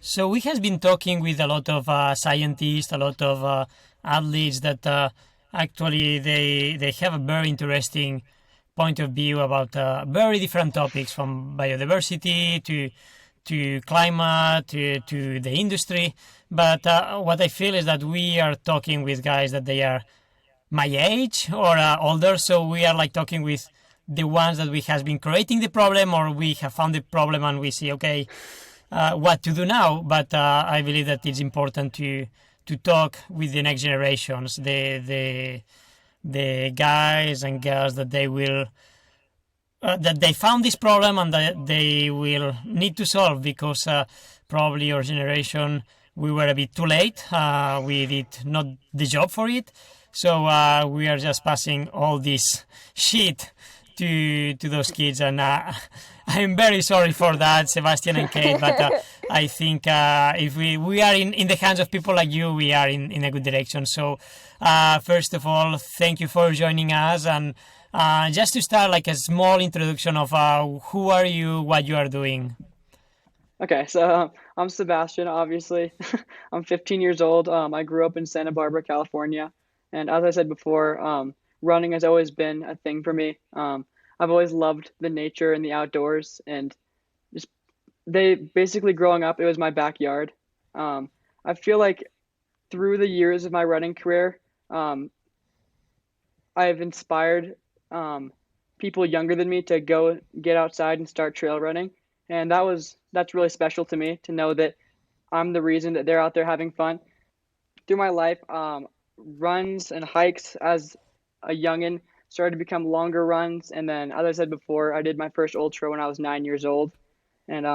So we have been talking with a lot of scientists, a lot of athletes that actually they have a very interesting point of view about very different topics, from biodiversity to climate to the industry. But what I feel is that we are talking with guys that they are my age or older, so we are like talking with the ones that we has been creating the problem, or we have found the problem and we see, okay, what to do now. But I believe that it's important to talk with the next generations, the guys and girls that they will that they found this problem and that they will need to solve, because probably our generation, we were a bit too late. We did not the job for it, so we are just passing all this shit to those kids, and I'm very sorry for that, Sebastian and Kate. But I think if we are in the hands of people like you, we are in a good direction. So first of all, thank you for joining us, and just to start, like a small introduction of who are you, what you are doing. Okay, so I'm Sebastian, obviously. I'm 15 years old. I grew up in Santa Barbara, California. And as I said before, running has always been a thing for me. I've always loved the nature and the outdoors, and just they basically growing up, it was my backyard. I feel like through the years of my running career, um, I've inspired people younger than me to go get outside and start trail running, and that's really special to me to know that I'm the reason that they're out there having fun. Through my life, runs and hikes as a youngin started to become longer runs, and then as I said before, I did my first ultra when I was 9 years old, and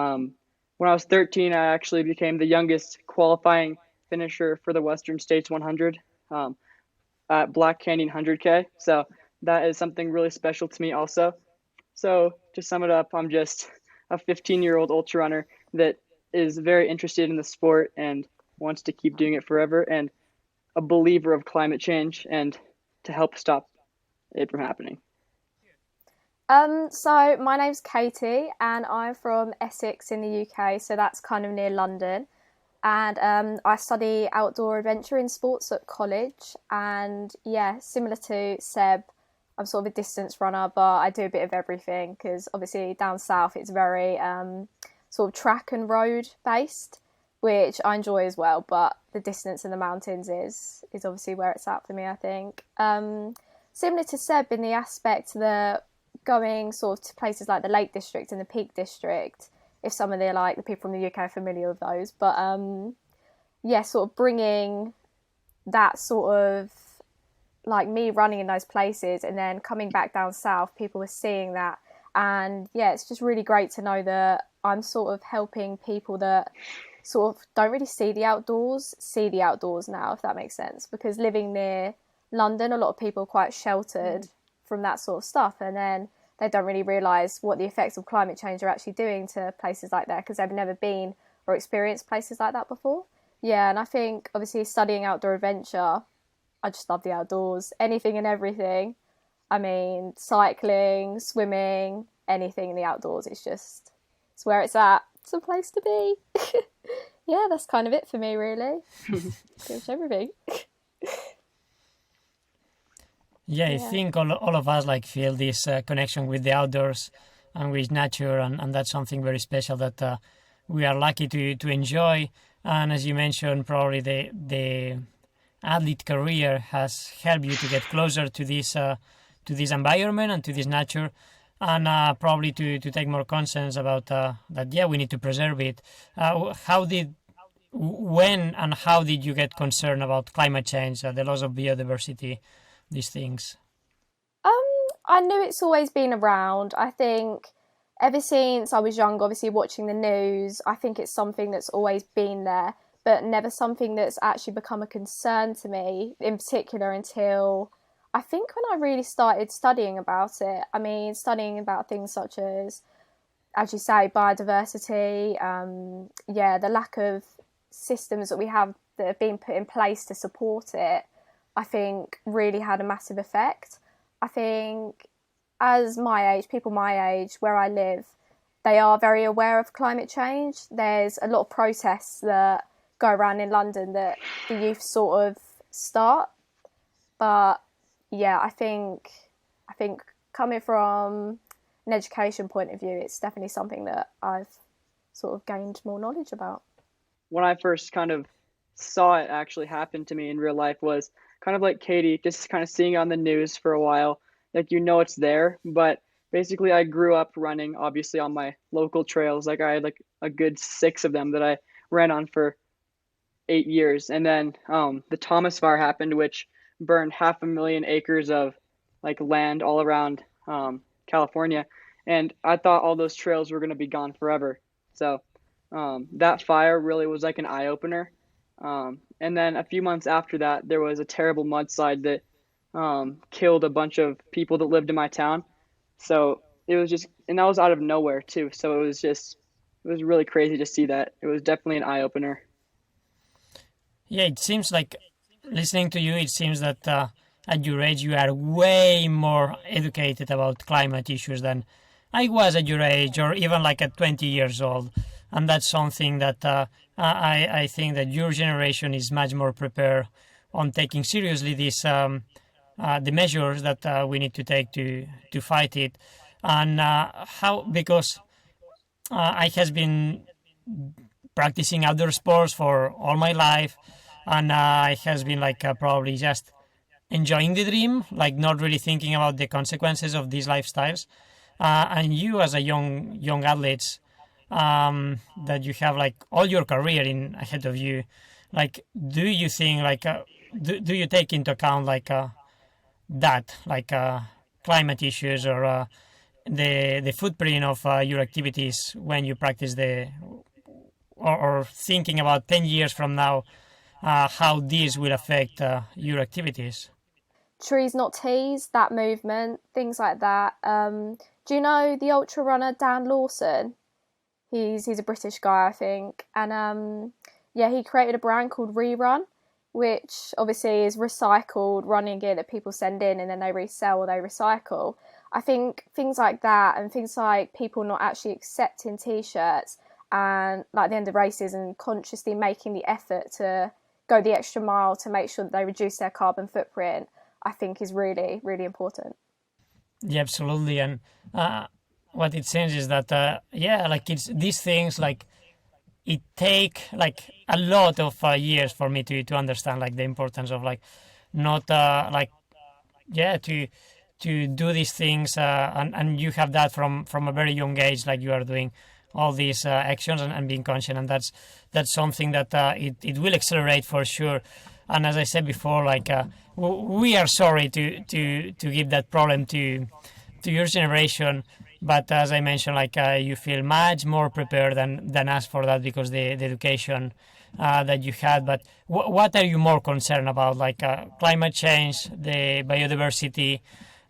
when I was 13, I actually became the youngest qualifying finisher for the Western States 100. At Black Canyon 100K. So that is something really special to me also. So to sum it up, I'm just a 15-year-old ultra runner that is very interested in the sport and wants to keep doing it forever, and a believer of climate change and to help stop it from happening. So my name's Katie and I'm from Essex in the UK, so that's kind of near London. And I study outdoor adventure in sports at college. And yeah, similar to Seb, I'm sort of a distance runner, but I do a bit of everything because obviously down south it's very sort of track and road based, which I enjoy as well. But the distance in the mountains is obviously where it's at for me, I think. Similar to Seb in the aspect that going sort of to places like the Lake District and the Peak District, if some of the people from the UK are familiar with those, but yeah, sort of bringing that sort of like me running in those places and then coming back down south, people were seeing that, and yeah, it's just really great to know that I'm sort of helping people that sort of don't really see the outdoors now, if that makes sense, because living near London, a lot of people are quite sheltered from that sort of stuff, and then they don't really realise what the effects of climate change are actually doing to places like that because they've never been or experienced places like that before. Yeah, and I think obviously studying outdoor adventure, I just love the outdoors, anything and everything. I mean, cycling, swimming, anything in the outdoors. It's where it's at. It's a place to be. Yeah, that's kind of it for me, really. Pretty much everything. Yeah, I Yeah. think all of us like feel this connection with the outdoors and with nature, and that's something very special that we are lucky to enjoy. And as you mentioned, probably the athlete career has helped you to get closer to this environment and to this nature, and probably to take more conscience about that. Yeah, we need to preserve it. When and how did you get concerned about climate change, the loss of biodiversity, these things? Um, I knew it's always been around. I think ever since I was young, obviously watching the news, I think it's something that's always been there, but never something that's actually become a concern to me in particular until I think when I really started studying about it. I mean, studying about things such as you say, biodiversity, yeah, the lack of systems that we have that have been put in place to support it, I think really had a massive effect. I think as my age, people my age, where I live, they are very aware of climate change. There's a lot of protests that go around in London that the youth sort of start. But yeah, I think coming from an education point of view, it's definitely something that I've sort of gained more knowledge about. When I first kind of saw it actually happen to me in real life was kind of like Katie, just kind of seeing it on the news for a while. Like it's there, but basically I grew up running obviously on my local trails. Like I had like a good six of them that I ran on for 8 years, and then the Thomas Fire happened, which burned 500,000 acres of like land all around California, and I thought all those trails were going to be gone forever. So that fire really was like an eye opener. And then a few months after that, there was a terrible mudslide that killed a bunch of people that lived in my town. So it was just, and that was out of nowhere too. So it was really crazy to see that. It was definitely an eye opener. Yeah, it seems like listening to you, it seems that at your age you are way more educated about climate issues than I was at your age, or even like at 20 years old. And that's something that I think that your generation is much more prepared on taking seriously the measures that we need to take to fight it. And how, because I has been practicing outdoor sports for all my life, and I has been like probably just enjoying the dream, like not really thinking about the consequences of these lifestyles. And you, as a young athlete, that you have like all your career in ahead of you, like do you think like do you take into account like that like climate issues or the footprint of your activities when you practice or thinking about 10 years from now, how this will affect your activities? Trees Not Teas, that movement, things like that. Do you know the ultra runner Dan Lawson? He's a British guy, I think, and yeah, he created a brand called Rerun, which obviously is recycled running gear that people send in and then they resell or they recycle. I think things like that and things like people not actually accepting t-shirts and like the end of races and consciously making the effort to go the extra mile to make sure that they reduce their carbon footprint, I think is really, really important. Yeah, absolutely. And what it seems is that yeah, like it's these things like it take like a lot of years for me to understand like the importance of like not like yeah to do these things and you have that from a very young age, like you are doing all these actions and being conscious, and that's something that it will accelerate for sure. And as I said before, like we are sorry to give that problem to your generation, but as I mentioned, like you feel much more prepared than us for that because the education that you had. But what are you more concerned about, like climate change, the biodiversity,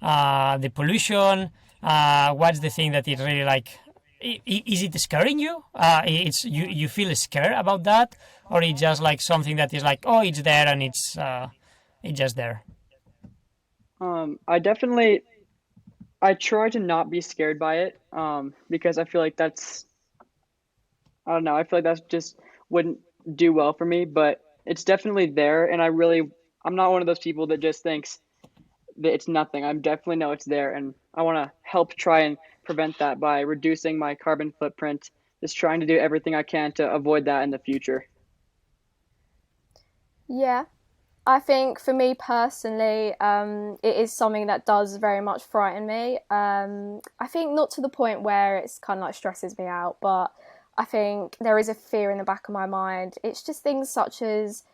the pollution? What's the thing that is really like? Is it scaring you? It's you feel scared about that, or it's just like something that is like, oh, it's there and it's just there. I definitely I try to not be scared by it, because I feel like I don't know, I feel like that's just wouldn't do well for me, but it's definitely there, and I'm not one of those people that just thinks that it's nothing. I definitely know it's there, and I want to help try and prevent that by reducing my carbon footprint, just trying to do everything I can to avoid that in the future. Yeah, I think for me personally, it is something that does very much frighten me. I think not to the point where it's kind of like stresses me out, but I think there is a fear in the back of my mind. It's just things such as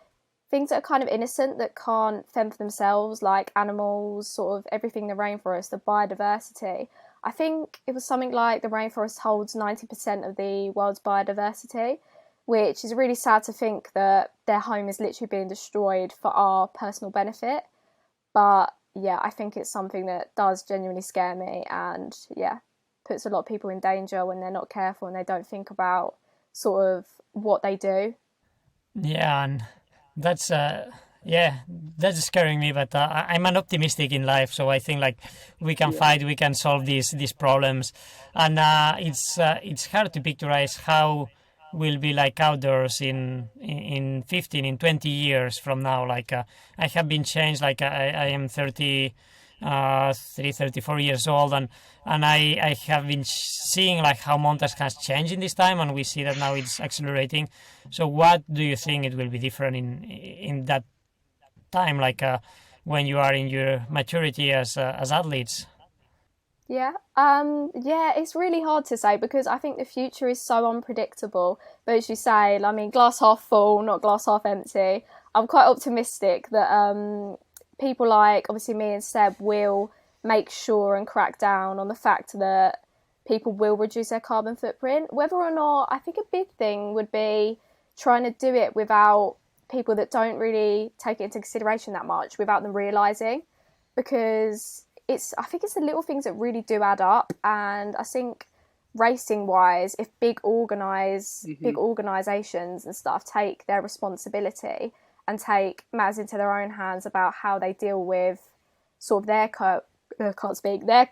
things that are kind of innocent that can't fend for themselves, like animals, sort of everything in the rainforest, the biodiversity. I think it was something like the rainforest holds 90% of the world's biodiversity, which is really sad to think that their home is literally being destroyed for our personal benefit. But yeah, I think it's something that does genuinely scare me and yeah, puts a lot of people in danger when they're not careful and they don't think about sort of what they do. Yeah, and that's yeah, that's scaring me. But I'm an optimistic in life, so I think like we can Yeah. fight, we can solve these problems, and it's hard to picturize how will be like outdoors in 15 in 20 years from now. Like I have been changed. Like I am 30. 34 years old, and I have been seeing like how mountains has changed in this time, and we see that now it's accelerating. So what do you think it will be different in that time, like when you are in your maturity as athletes? Yeah. Yeah, it's really hard to say because I think the future is so unpredictable. But as you say, I mean, glass half full, not glass half empty. I'm quite optimistic that people like obviously me and Seb will make sure and crack down on the fact that people will reduce their carbon footprint. Whether or not, I think a big thing would be trying to do it without people that don't really take it into consideration that much, without them realizing, because I think it's the little things that really do add up. And I think racing wise, if big organizations and stuff take their responsibility and take matters into their own hands about how they deal with sort of their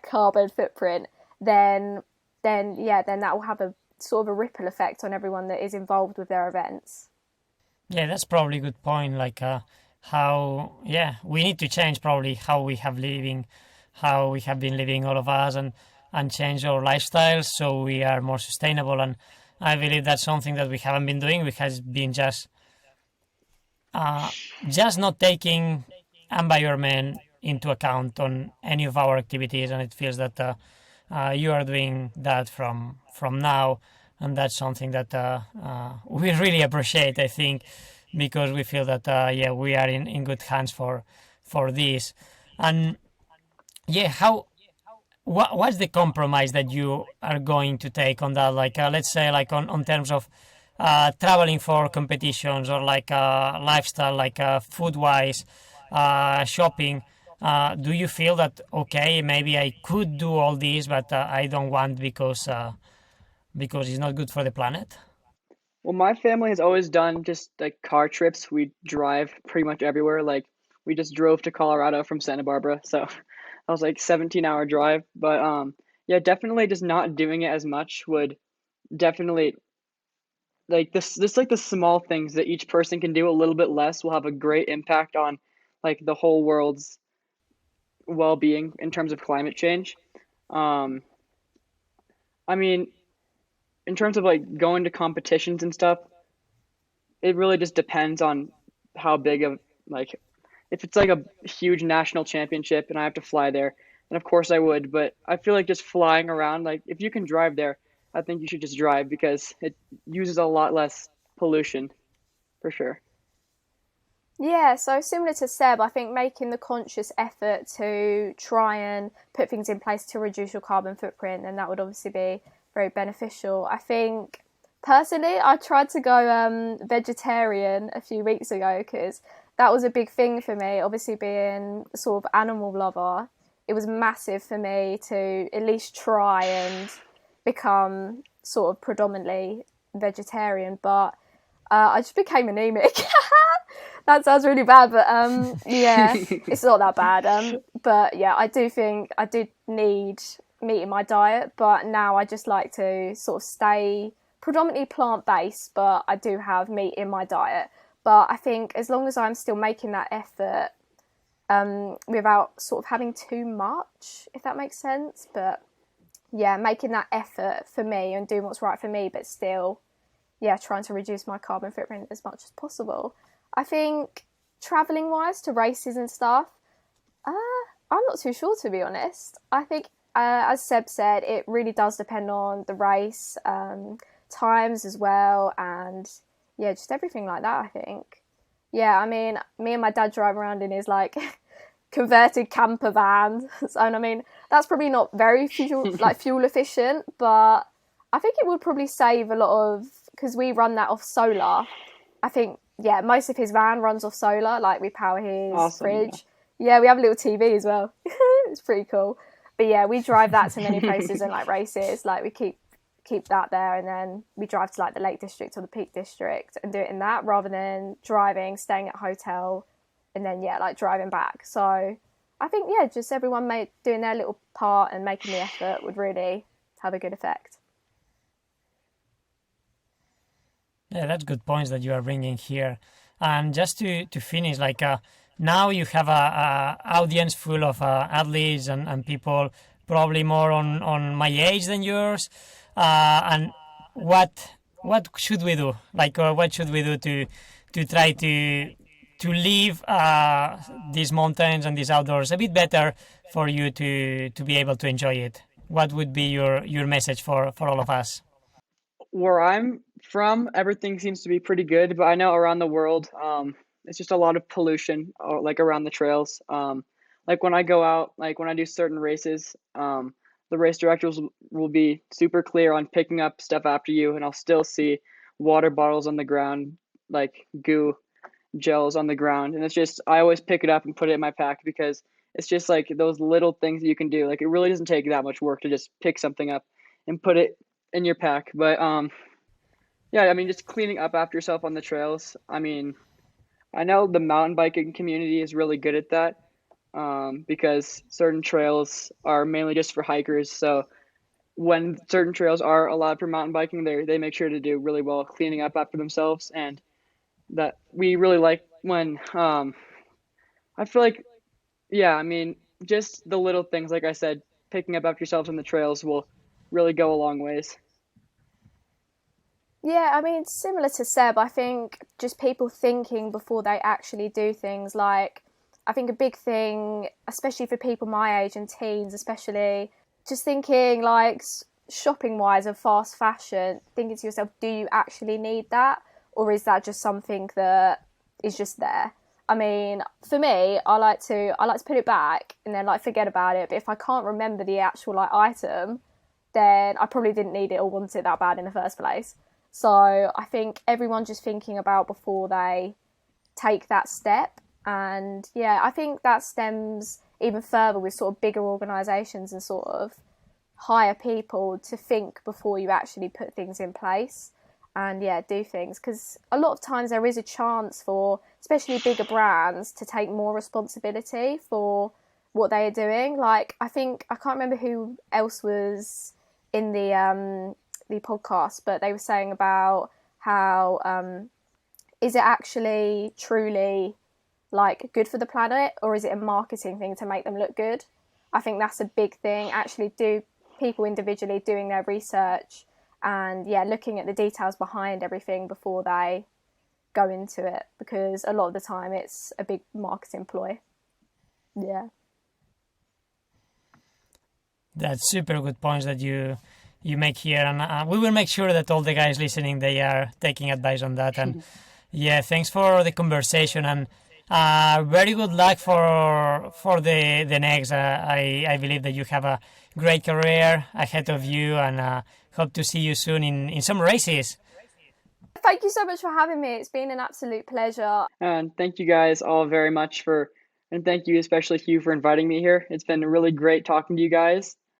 carbon footprint, then then that will have a sort of a ripple effect on everyone that is involved with their events. Yeah, that's probably a good point. Like how, yeah, we need to change probably how we have been living, all of us, and change our lifestyles so we are more sustainable. And I believe that's something that we haven't been doing. We have been uh, just not taking environment into account on any of our activities, and it feels that you are doing that from now, and that's something that we really appreciate, I think, because we feel that yeah, we are in good hands for this. And yeah, what's the compromise that you are going to take on that? Like let's say like on terms of traveling for competitions, or like lifestyle, like food wise, shopping. Do you feel that okay, maybe I could do all these, but I don't want because it's not good for the planet? Well, my family has always done just like car trips. We drive pretty much everywhere. Like we just drove to Colorado from Santa Barbara, so that was like 17-hour drive. But yeah, definitely just not doing it as much would definitely like this like the small things that each person can do a little bit less will have a great impact on like the whole world's well-being in terms of climate change. Um, I mean, in terms of like going to competitions and stuff, it really just depends on how big of like if it's like a huge national championship and I have to fly there, then of course I would. But I feel like just flying around, like if you can drive there, I think you should just drive because it uses a lot less pollution for sure. Yeah, so similar to Seb, I think making the conscious effort to try and put things in place to reduce your carbon footprint, then that would obviously be very beneficial. I think personally, I tried to go vegetarian a few weeks ago because that was a big thing for me. Obviously, being a sort of animal lover, it was massive for me to at least try and become sort of predominantly vegetarian, but I just became anemic. That sounds really bad, but yeah, it's not that bad. But yeah, I do think I did need meat in my diet, but now I just like to sort of stay predominantly plant based, but I do have meat in my diet. But I think as long as I'm still making that effort, without sort of having too much, if that makes sense. But yeah, making that effort for me and doing what's right for me, but still, yeah, trying to reduce my carbon footprint as much as possible. I think traveling wise to races and stuff, uh, I'm not too sure to be honest. I think, as Seb said, it really does depend on the race, times as well, and yeah, just everything like that. I think. Yeah, I mean, me and my dad drive around in his like converted camper van, and I mean that's probably not very fuel efficient, but I think it would probably save a lot of because we run that off solar. I think yeah, most of his van runs off solar. Like we power his Awesome. Yeah. fridge. Yeah, we have a little TV as well. It's pretty cool. But yeah, we drive that to many places and like races. Like we keep that there, and then we drive to like the Lake District or the Peak District and do it in that rather than driving, staying at a hotel, and then like driving back. So I think just everyone doing their little part and making the effort would really have a good effect. Yeah, that's good points that you are bringing here. And just to finish, like now you have a audience full of athletes and people probably more on my age than yours. And what should we do? Like, what should we do to try to live these mountains and these outdoors a bit better for you to be able to enjoy it? What would be your message for all of us? Where I'm from, everything seems to be pretty good, but I know around the world, it's just a lot of pollution, like around the trails. Like when I go out, like when I do certain races, the race directors will be super clear on picking up stuff after you, and I'll still see water bottles on the ground, like goo gels on the ground, and it's just I always pick it up and put it in my pack because it's just like those little things that you can do. Like it really doesn't take that much work to just pick something up and put it in your pack. But yeah, I mean, just cleaning up after yourself on the trails. I mean, I know the mountain biking community is really good at that, because certain trails are mainly just for hikers. So when certain trails are allowed for mountain biking, they make sure to do really well cleaning up after themselves, and that we really like when I feel like, yeah, I mean, just the little things, like I said, picking up after yourselves on the trails will really go a long ways. Yeah, I mean, similar to Seb, I think just people thinking before they actually do things. Like, I think a big thing, especially for people my age and teens, especially, just thinking like shopping wise of fast fashion, thinking to yourself, do you actually need that? Or is that just something that is just there? I mean, for me, I like to put it back and then like forget about it. But if I can't remember the actual like item, then I probably didn't need it or want it that bad in the first place. So I think everyone just thinking about before they take that step. And yeah, I think that stems even further with sort of bigger organisations and sort of hire people to think before you actually put things in place and yeah, do things. Because a lot of times there is a chance for, especially bigger brands, to take more responsibility for what they are doing. Like, I think, I can't remember who else was in the podcast, but they were saying about how is it actually truly like good for the planet, or is it a marketing thing to make them look good? I think that's a big thing. Actually, do people individually doing their research and yeah, looking at the details behind everything before they go into it, because a lot of the time it's a big marketing ploy. Yeah. That's super good points that you make here, and we will make sure that all the guys listening, they are taking advice on that. And yeah, thanks for the conversation, and very good luck for the next. I believe that you have a great career ahead of you, and hope to see you soon in some races. Thank you so much for having me. It's been an absolute pleasure. And thank you guys all very much and thank you especially Hugh for inviting me here. It's been really great talking to you guys.